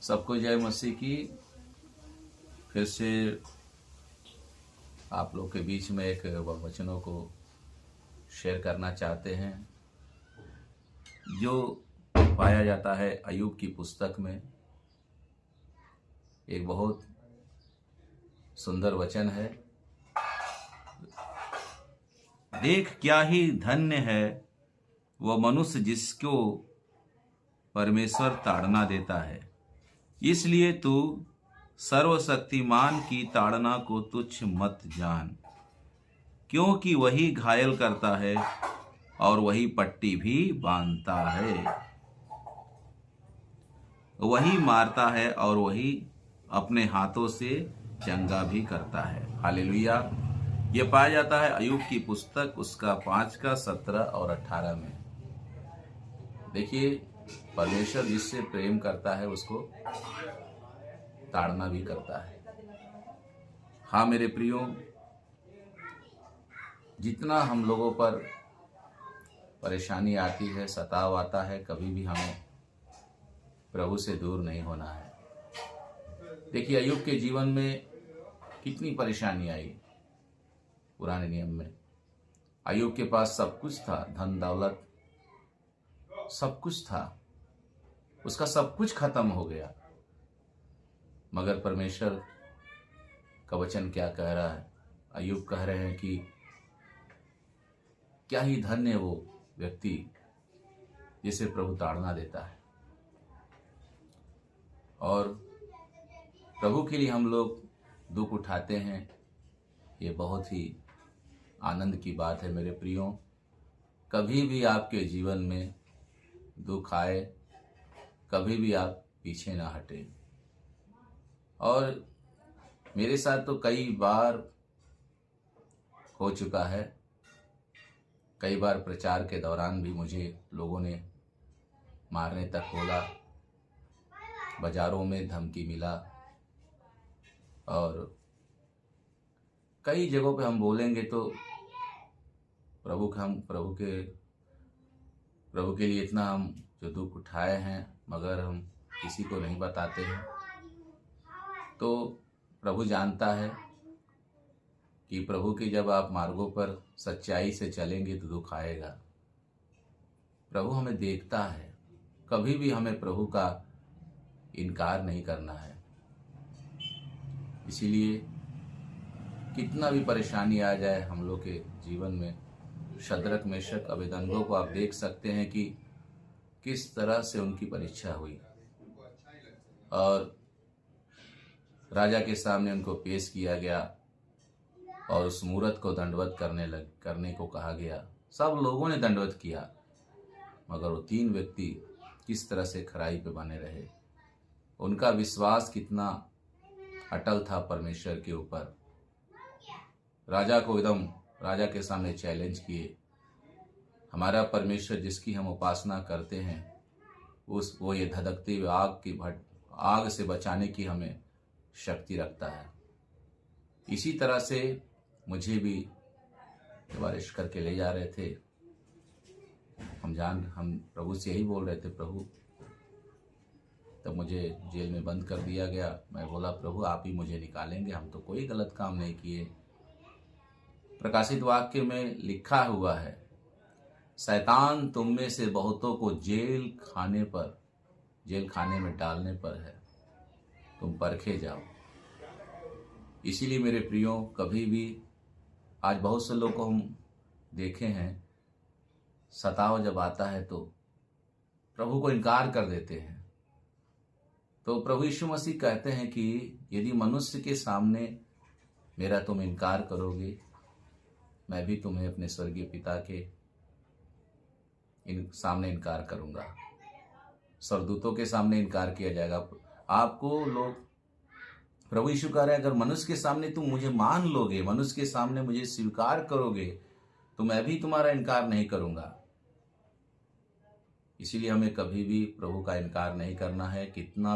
सबको जय मसीह की। फिर से आप लोग के बीच में एक वचनों को शेयर करना चाहते हैं जो पाया जाता है अय्यूब की पुस्तक में। एक बहुत सुंदर वचन है। देख क्या ही धन्य है वह मनुष्य जिसको परमेश्वर ताड़ना देता है, इसलिए तू सर्वशक्तिमान की ताड़ना को तुच्छ मत जान, क्योंकि वही घायल करता है और वही पट्टी भी बांधता है, वही मारता है और वही अपने हाथों से चंगा भी करता है। हालेलुया। यह पाया जाता है अय्यूब की पुस्तक उसका 5 का 17 और 18 में। देखिए, परमेश्वर जिससे प्रेम करता है उसको ताड़ना भी करता है। हाँ मेरे प्रियो, जितना हम लोगों पर परेशानी आती है, सताव आता है, कभी भी हमें प्रभु से दूर नहीं होना है। देखिए, अय्यूब के जीवन में कितनी परेशानी आई। पुराने नियम में अय्यूब के पास सब कुछ था, धन दौलत सब कुछ था, उसका सब कुछ खत्म हो गया। मगर परमेश्वर का वचन क्या कह रहा है? अय्यूब कह रहे हैं कि क्या ही धन्य वो व्यक्ति जिसे प्रभु ताड़ना देता है। और प्रभु के लिए हम लोग दुख उठाते हैं, ये बहुत ही आनंद की बात है मेरे प्रियो। कभी भी आपके जीवन में दुख आए, कभी भी आप पीछे ना हटें। और मेरे साथ तो कई बार हो चुका है। कई बार प्रचार के दौरान भी मुझे लोगों ने मारने तक बोला, बाजारों में धमकी मिला, और कई जगहों पे हम बोलेंगे तो प्रभु के लिए इतना हम जो दुख उठाए हैं, मगर हम किसी को नहीं बताते हैं। तो प्रभु जानता है कि प्रभु के जब आप मार्गों पर सच्चाई से चलेंगे तो दुख आएगा। प्रभु हमें देखता है, कभी भी हमें प्रभु का इनकार नहीं करना है। इसीलिए कितना भी परेशानी आ जाए हम लोग के जीवन में, शद्रक मेशक अबेदनगो को आप देख सकते हैं कि किस तरह से उनकी परीक्षा हुई और राजा के सामने उनको पेश किया गया और उस मूरत को दंडवत करने को कहा गया। सब लोगों ने दंडवत किया, मगर वो 3 व्यक्ति किस तरह से खराई पे बने रहे। उनका विश्वास कितना अटल था परमेश्वर के ऊपर। राजा को एकदम राजा के सामने चैलेंज किए। हमारा परमेश्वर जिसकी हम उपासना करते हैं, वो ये धधकते हुए आग से बचाने की हमें शक्ति रखता है। इसी तरह से मुझे भी बारिश करके ले जा रहे थे। हम प्रभु से यही बोल रहे थे, प्रभु। तब मुझे जेल में बंद कर दिया गया। मैं बोला, प्रभु आप ही मुझे निकालेंगे, हम तो कोई गलत काम नहीं किए। प्रकाशित वाक्य में लिखा हुआ है, शैतान तुम में से बहुतों को जेल खाने में डालने पर है, तुम परखे जाओ। इसीलिए मेरे प्रियो, कभी भी आज बहुत से लोग को हम देखे हैं, सताव जब आता है तो प्रभु को इनकार कर देते हैं। तो प्रभु यीशु मसीह कहते हैं कि यदि मनुष्य के सामने मेरा तुम इनकार करोगे, मैं भी तुम्हें अपने स्वर्गीय पिता के सामने इनकार करूंगा। स्वर्गदूतों के सामने इनकार किया जाएगा। आपको लोग, प्रभु यीशु कह रहे हैं, अगर मनुष्य के सामने तुम मुझे मान लोगे, मनुष्य के सामने मुझे स्वीकार करोगे, तो मैं भी तुम्हारा इनकार नहीं करूंगा। इसीलिए हमें कभी भी प्रभु का इनकार नहीं करना है। कितना भी